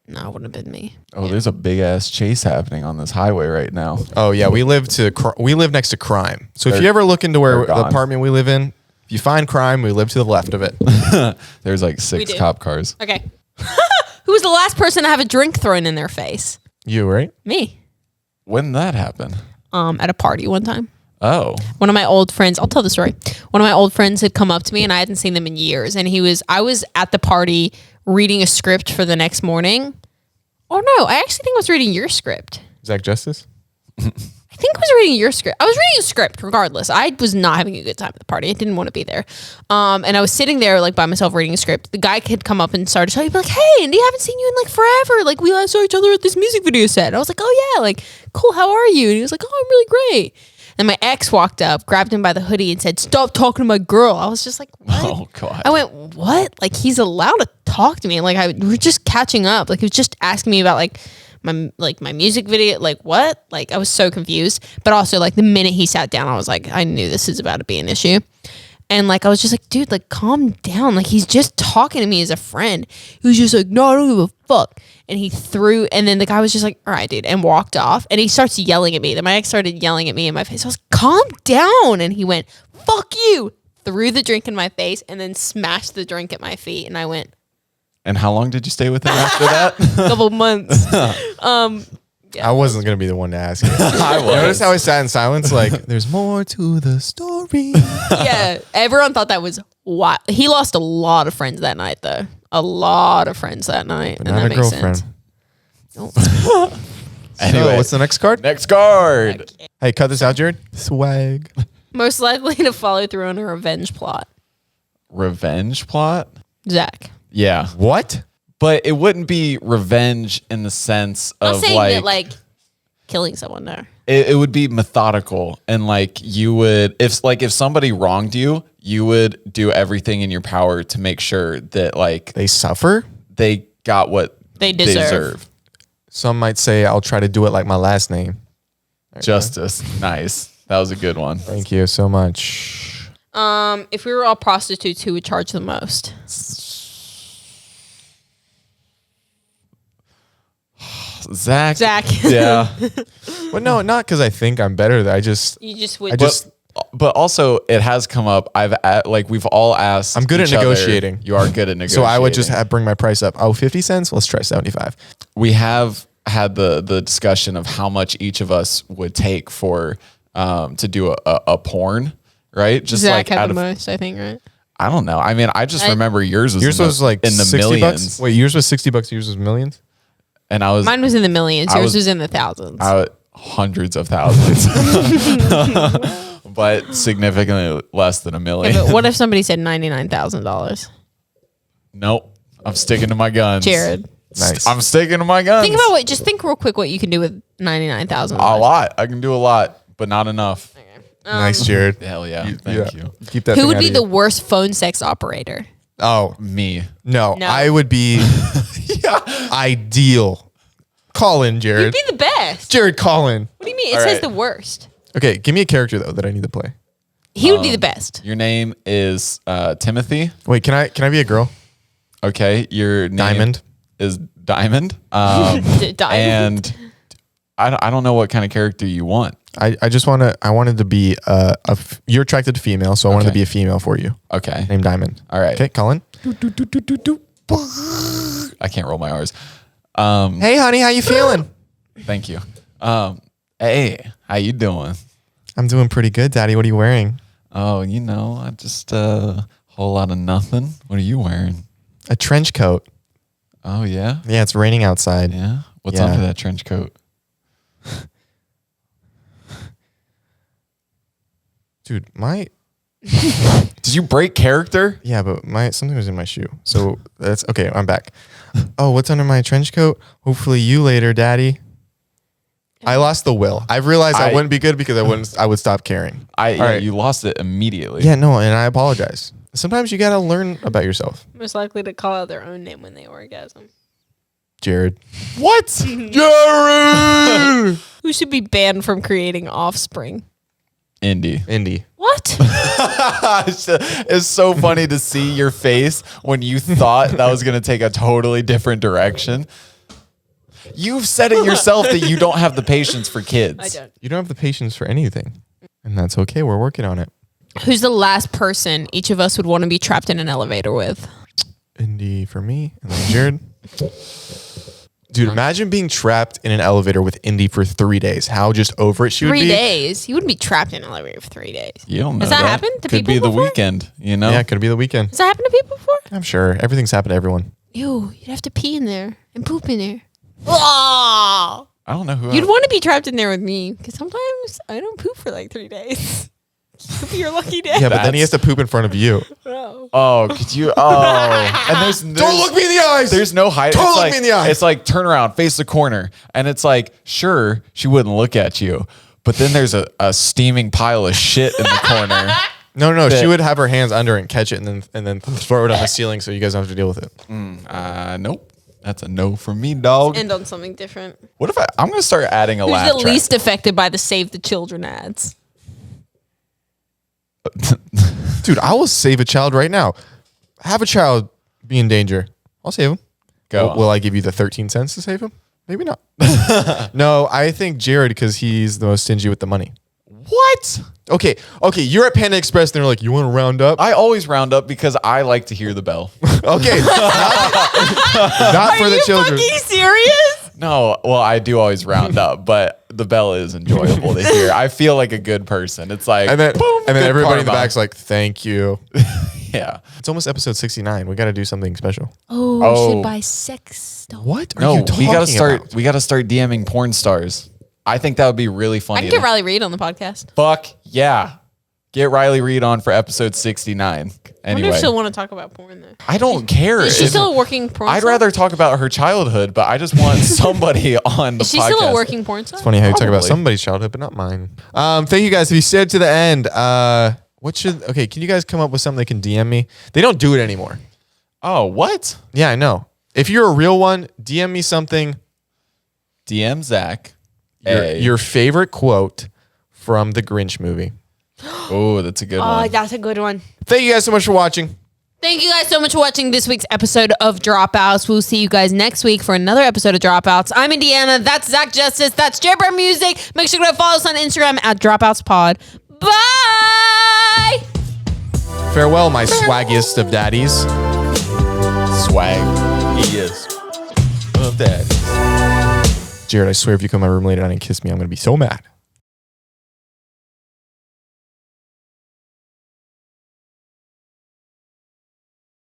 No, it wouldn't have been me. Oh, there's a big ass chase happening on this highway right now. Oh yeah, we live next to crime. So if They're- you ever look into where they're the gone. apartment we live in, if you find crime, we live to the left of it. There's like We 6 do. cop cars. Okay. Who was the last person to have a drink thrown in their face? You right? Me. When did that happen? At a party one time. Oh. One of my old friends, I'll tell the story. One of my old friends had come up to me and I hadn't seen them in years. And I was at the party reading a script for the next morning. Oh no, I actually think I was reading your script. Zach Justice. I think I was reading your script. I was reading a script regardless. I was not having a good time at the party. I didn't want to be there. And I was sitting there like by myself reading a script. The guy had come up and started telling me like, hey, Indi, I haven't seen you in like forever. Like we last saw each other at this music video set. And I was like, oh yeah, like cool, how are you? And he was like, oh, I'm really great. And my ex walked up, grabbed him by the hoodie and said, stop talking to my girl. I was just like, what? Oh, God. I went, what? Like he's allowed to talk to me. Like we're just catching up. Like he was just asking me about like my music video. Like what? Like I was so confused. But also like the minute he sat down, I was like, I knew this is about to be an issue. And like I was just like, dude, like calm down. Like he's just talking to me as a friend. He was just like, no, I don't give a fuck. And then the guy was just like, all right, dude, and walked off. And he starts yelling at me. Then my ex started yelling at me in my face. I was like, calm down. And he went, fuck you. Threw the drink in my face and then smashed the drink at my feet. And I went, And how long did you stay with him after that? couple months. I wasn't gonna be the one to ask you. I was. Notice how I sat in silence? Like, there's more to the story. Yeah, everyone thought that was wild. He lost a lot of friends that night, though. A lot of friends that night. But and not that a makes girlfriend. sense. Anyway, So, what's the next card? next card? Hey, cut this out, Jared. Swag. Most likely to follow through on a revenge plot. Revenge plot? Zach. Yeah. What? But it wouldn't be revenge in the sense I'm of not saying like, that, like, killing someone there. it would be methodical, and like you would if somebody wronged you, you would do everything in your power to make sure that like They suffer? they got what They deserve. Some might say I'll try to do it like my last name. Justice. Nice. That was a good one. Thank you so much. If we were all prostitutes, who would charge the most? Zach. Yeah. But no, not because I think I'm better. I just, You just would. I just, But also, it has come up. We've all asked. I'm good at each other- negotiating. You are good at negotiating. so I would just bring my price up. Oh, 50 cents? Let's try 75. We have had the discussion of how much each of us would take for to do a porn, right? Just Zach like had out the of most, I think, right? I don't know. I mean, I just remember yours was Yours in was the, like in the 60 millions, bucks. Wait, yours was 60 bucks. Yours was millions. and I was Mine was in the millions. I Yours was- was in the thousands. hundreds of thousands, but significantly less than a million. But what if somebody said $99,000? Nope, I'm sticking to my guns, Jared. Nice. I'm sticking to my guns. Think about just think real quick what you can do with $99,000. a lot. I can do a lot, but not enough. Nice, Jared. Hell yeah. Thank you. Keep that. Who thing would out be of the you. worst phone sex operator? Oh Me. no, No. I would be ideal. Call in, You'd Jared. be the best. Jared, call in. What do you mean? It All says right. the worst. Okay, give me a character though that I need to play. He would be the best. Your name is Timothy. Wait, can I be a girl? Okay. Your name Diamond. is Diamond. Diamond. And I don't know what kind of character you want. I just I wanted to be you're attracted to female, so I wanted to be a female for you. Okay. Named Diamond. All right. Okay, Colin. I can't roll my R's. Hey, honey, how you feeling? Thank you. Hey, how you doing? I'm doing pretty good, Daddy. What are you wearing? Oh, I just whole lot of nothing. What are you wearing? A trench coat. Oh yeah. Yeah, it's raining outside. Yeah. What's Yeah. under that trench coat? Dude, Did you break character? yeah, but something was in my shoe. So that's okay. I'm back. Oh, what's under my trench coat? Hopefully you later, Daddy. I lost the will. I've realized I wouldn't be good because I would stop caring. right. You lost it immediately. Yeah, no, and I apologize. Sometimes you gotta learn about yourself, Most likely to call out their own name when they orgasm. Jared. What? Jared! Who should be banned from creating offspring? Indy. Indi. What? It's so funny to see your face when you thought that was going to take a totally different direction. You've said it yourself that you don't have the patience for kids. I don't. You don't have the patience for anything, and that's okay. We're working on it. Who's the last person each of us would want to be trapped in an elevator with? Indi for me, and then Jared. Dude, imagine being trapped in an elevator with Indi for 3 days. How just over it she would 3 be. days. You wouldn't be trapped in an elevator for 3 days. You don't know. Has that happened to Could people be the before? weekend, Yeah, could be the weekend. Has that happened to people before? I'm sure everything's happened to everyone. Ew, you'd have to pee in there and poop in there. Oh, I don't know who you'd want to be trapped in there with me because sometimes I don't poop for like 3 days. Could be your lucky day. Yeah, but then he has to poop in front of you. Oh. Oh, could you? Oh, and there's Don't look me in the eyes. There's no height. Don't It's look like, me in the eyes. It's like turn around, face the corner, and it's like sure she wouldn't look at you, but then there's a steaming pile of shit in the corner. No, she would have her hands under it and catch it and then throw it on the ceiling so you guys don't have to deal with it. Nope, that's a no from me, dog. End on something different. What if I'm gonna start adding a Who's laugh the track? least affected by the Save the Children ads? Dude, I will save a child right now. Have a child be in danger. I'll save him. Go. Will I give you the 13 cents to save him? Maybe not. No, I think Jared because he's the most stingy with the money. What? Okay. You're at Panda Express and they're like, you want to round up? I always round up because I like to hear the bell. Okay. Not for the children. Fucking serious? No, well, I do always round up, but the bell is enjoyable to hear. I feel like a good person. It's like, And then, boom, and then good everybody in the karma. back's like, thank you. Yeah. It's almost episode 69. We got to do something special. Oh, Oh. we should buy sex dolls. What are No, you talking we gotta start. about? We gotta start DMing porn stars. I think that would be really I funny. can get Riley Reid on the podcast. Fuck yeah! Get Riley Reid on for episode 69. I wonder Anyway, if she'll want to talk about porn though. I don't care. Is she If- still a working porn I'd star? rather talk about her childhood, but I just want somebody on the Is she podcast. still a working porn star? Funny how you talk about Probably. somebody's childhood, but not mine. Thank you guys. If you stayed to the end, can you guys come up with something they can DM me? They don't do it anymore. Oh, what? Yeah, I know. If you're a real one, DM me something. DM Zach. Your favorite quote from the Grinch movie. Oh, that's a good one. That's a good one. Thank you guys so much for watching. Thank you guys so much for watching this week's episode of Dropouts. We'll see you guys next week for another episode of Dropouts. I'm Indiana. That's Zach Justice. That's Jabber Music. Make sure to follow us on Instagram at DropoutsPod. Bye! Farewell, my swaggiest of daddies. Swag. He is. Of that. Jared, I swear if you come in my room later and kiss me, I'm going to be so mad.